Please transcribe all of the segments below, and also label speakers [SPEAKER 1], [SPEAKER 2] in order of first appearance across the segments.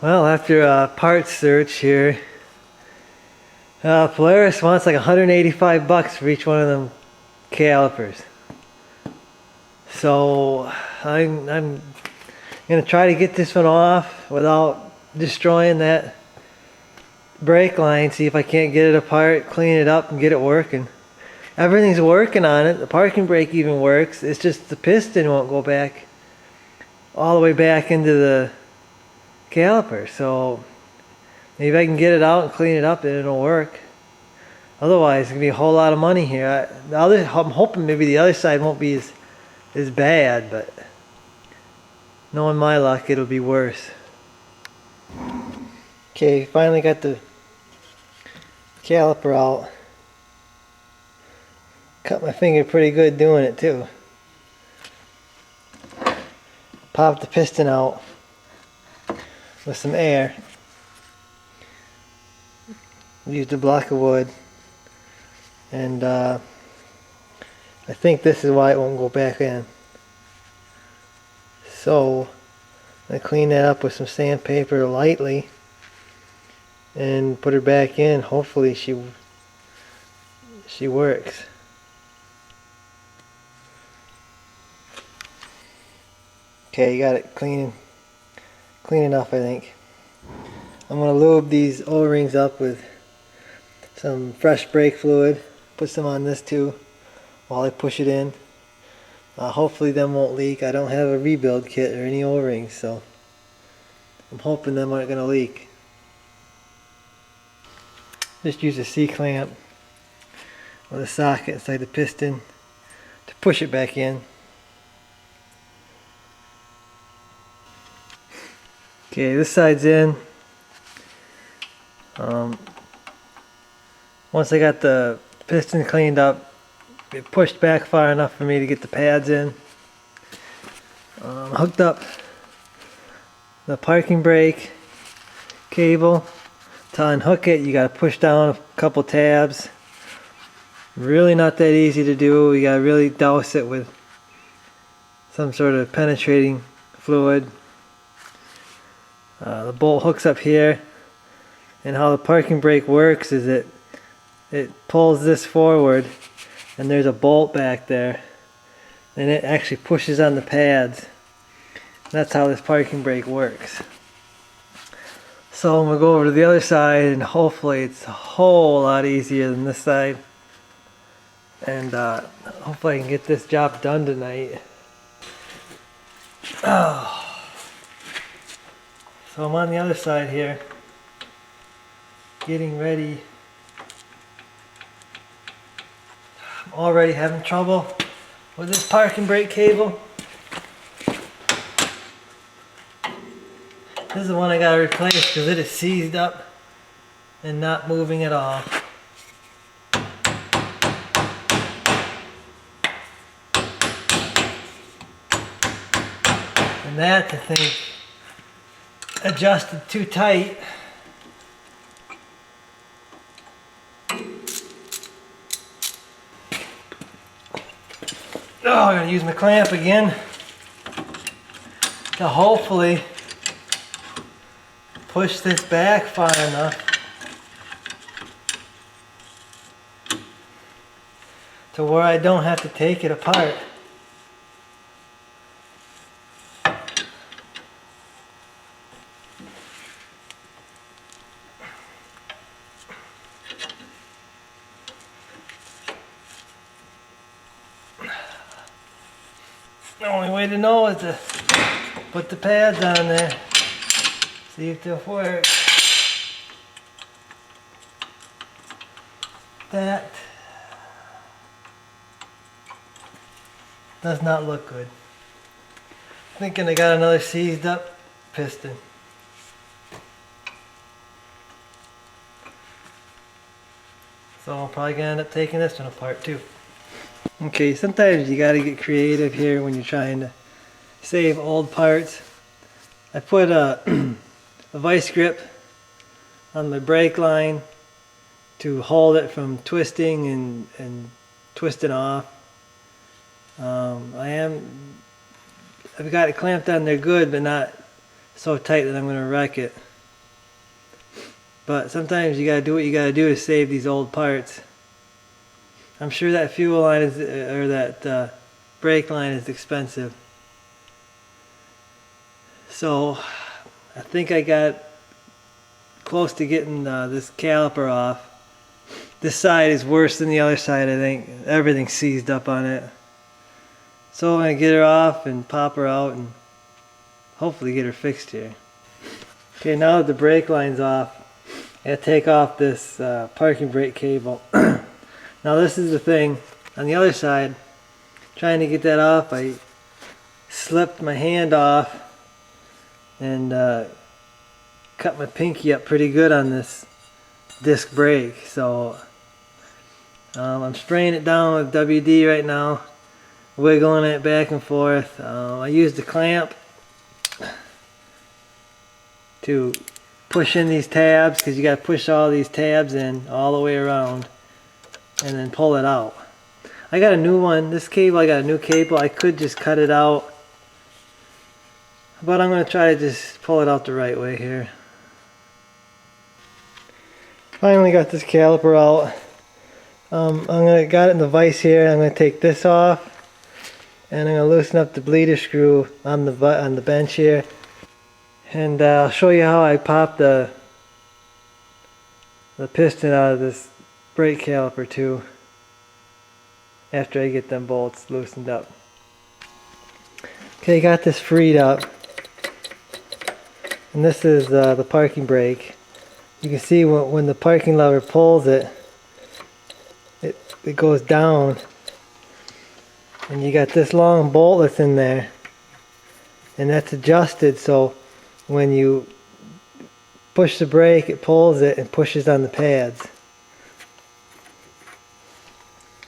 [SPEAKER 1] Well, after a parts search here, Polaris wants like 185 bucks for each one of them calipers. So I'm gonna try to get this one off without destroying that brake line. See if I can't get it apart, clean it up, and get it working. Everything's working on it. The parking brake even works. It's just the piston won't go back all the way back into the caliper. So maybe I can get it out and clean it up and it'll work. Otherwise, it's gonna be a whole lot of money here. I'm hoping maybe the other side won't be as bad, but knowing my luck, it'll be worse. Okay, finally got the caliper out. Cut my finger pretty good doing it too. Popped the piston out with some air. Used a block of wood, and I think this is why it won't go back in. So I clean that up with some sandpaper lightly and put her back in. Hopefully she works. Okay, you got it clean enough, I think. I'm gonna lube these O-rings up with some fresh brake fluid. Put some on this too while I push it in. Hopefully them won't leak. I don't have a rebuild kit or any O-rings, so I'm hoping them aren't gonna leak. Just use a C-clamp with a socket inside the piston to push it back in. Okay, this side's in. Once I got the piston cleaned up, it pushed back far enough for me to get the pads in. Hooked up the parking brake cable. To unhook it, you got to push down a couple tabs. Really not that easy to do. You got to really douse it with some sort of penetrating fluid. The bolt hooks up here, and how the parking brake works is it pulls this forward, and there's a bolt back there, and it actually pushes on the pads. That's how this parking brake works. So I'm going to go over to the other side, and hopefully it's a whole lot easier than this side, and hopefully I can get this job done tonight. Oh. So I'm on the other side here, getting ready. I'm already having trouble with this parking brake cable. This is the one I gotta replace because it is seized up and not moving at all. And that, I think, adjusted too tight. Oh, I'm gonna use my clamp again to hopefully push this back far enough to where I don't have to take it apart. The only way to know is to put the pads on there, see if they'll work. That does not look good. Thinking I got another seized up piston. So I'm probably gonna end up taking this one apart too. Okay, sometimes you gotta get creative here when you're trying to save old parts. I put a vice grip on my brake line to hold it from twisting and twisting off. I've got it clamped on there good, but not so tight that I'm going to wreck it. But sometimes you gotta do what you gotta do to save these old parts. I'm sure that fuel line is, or that brake line is expensive. So I think I got close to getting this caliper off. This side is worse than the other side, I think. Everything's seized up on it. So I'm gonna get her off and pop her out and hopefully get her fixed here. Okay, now that the brake line's off, I gotta take off this parking brake cable. Now this is the thing, on the other side, trying to get that off, I slipped my hand off and cut my pinky up pretty good on this disc brake. So I'm spraying it down with WD right now, wiggling it back and forth. I used the clamp to push in these tabs, because you got to push all these tabs in all the way around and then pull it out. I got a new one. This cable, I got a new cable. I could just cut it out, but I'm going to try to just pull it out the right way here. Finally got this caliper out. Got it in the vise here. I'm going to take this off, and I'm going to loosen up the bleeder screw on the bench here. And I'll show you how I pop the piston out of this brake caliper too, after I get them bolts loosened up. Okay, got this freed up, and this is the parking brake. You can see when the parking lever pulls it goes down, and you got this long bolt that's in there, and that's adjusted so when you push the brake, it pulls it and pushes on the pads.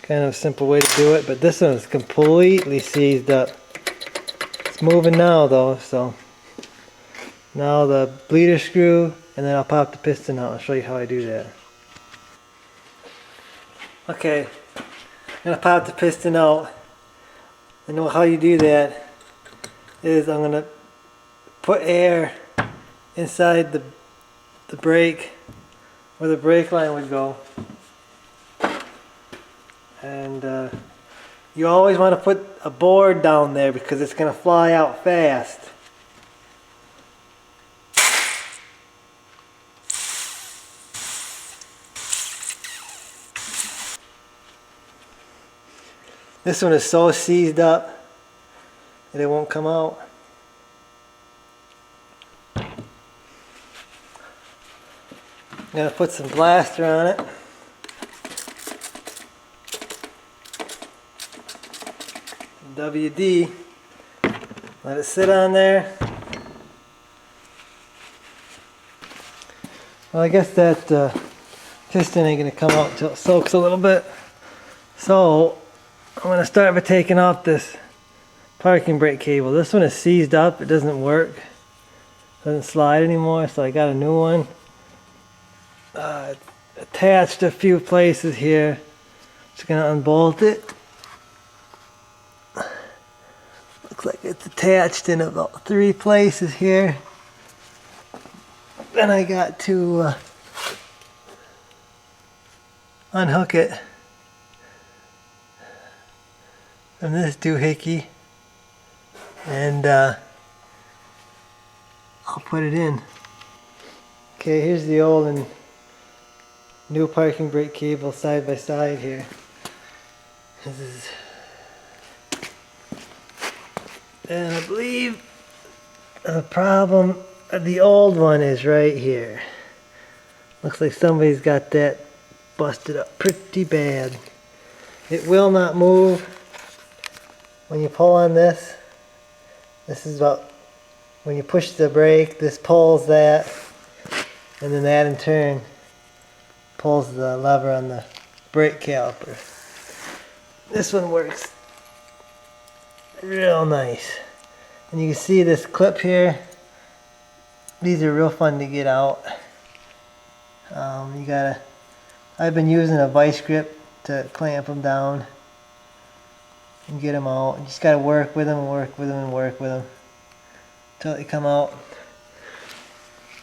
[SPEAKER 1] Kind of a simple way to do it, but this one is completely seized up. It's moving now though, so now the bleeder screw, and then I'll pop the piston out. I'll show you how I do that. Okay, I'm gonna pop the piston out. And how you do that is I'm gonna put air inside the brake where the brake line would go, and you always want to put a board down there because it's going to fly out fast. This one is so seized up that it won't come out. I'm going to put some blaster on it. WD. Let it sit on there. Well, I guess that piston ain't going to come out until it soaks a little bit. So I'm going to start by taking off this parking brake cable. This one is seized up. It doesn't work. It doesn't slide anymore, so I got a new one. Attached a few places here. Just gonna unbolt it. Looks like it's attached in about 3 places here. Then I got to unhook it from this doohickey, and I'll put it in. Okay, here's the old and new parking brake cable side by side here. This is, and I believe the problem of the old one is right here. Looks like somebody's got that busted up pretty bad. It will not move when you pull on this. This is about, when you push the brake, this pulls that, and then that in turn pulls the lever on the brake caliper. This one works real nice. And you can see this clip here. These are real fun to get out. I've been using a vice grip to clamp them down and get them out. You just gotta work with them and work with them and work with them until they come out.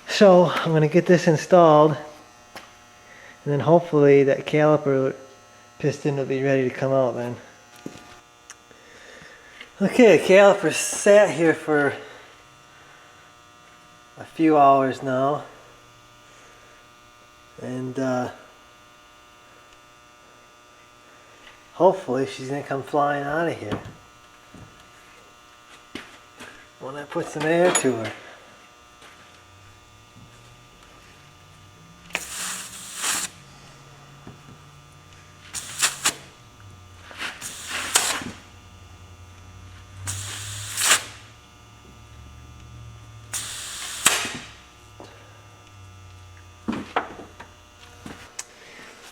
[SPEAKER 1] So I'm gonna get this installed. And then hopefully that caliper piston will be ready to come out then. Okay, the caliper sat here for a few hours now. And hopefully she's gonna come flying out of here when I put some air to her.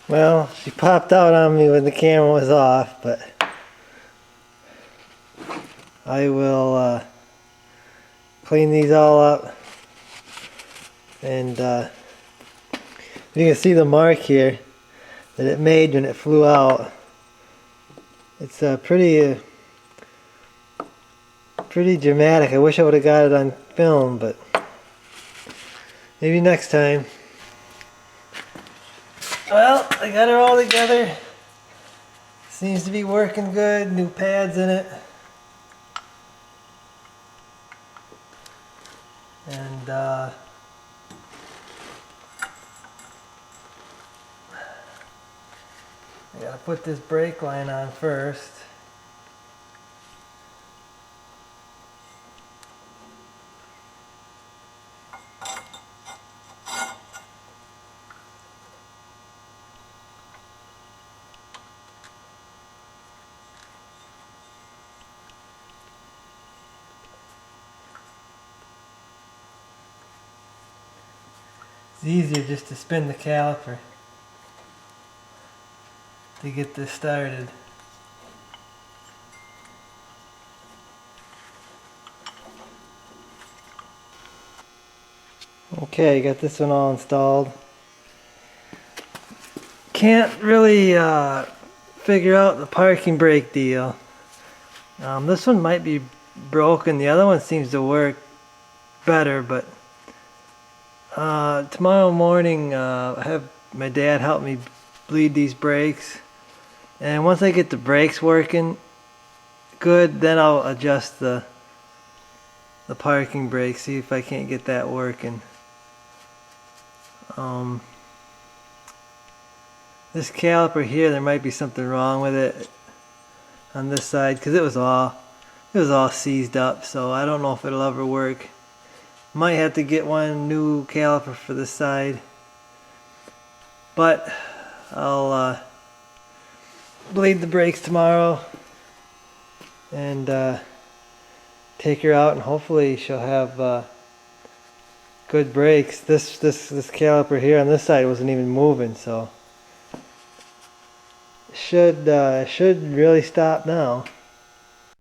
[SPEAKER 1] Well, she popped out on me when the camera was off, but I will clean these all up. And you can see the mark here that it made when it flew out. It's pretty dramatic. I wish I would have got it on film, but maybe next time. Well, I got her all together. Seems to be working good. New pads in it. And I gotta put this brake line on first. It's easier just to spin the caliper to get this started. Okay, got this one all installed. Can't really figure out the parking brake deal. This one might be broken. The other one seems to work better, but tomorrow morning I have my dad help me bleed these brakes, and once I get the brakes working good, then I'll adjust the parking brake, see if I can't get that working. This caliper here, there might be something wrong with it on this side, because it was all seized up, so I don't know if it'll ever work. Might have to get one new caliper for this side, but I'll bleed the brakes tomorrow and take her out, and hopefully she'll have good brakes. This caliper here on this side wasn't even moving, so should really stop now.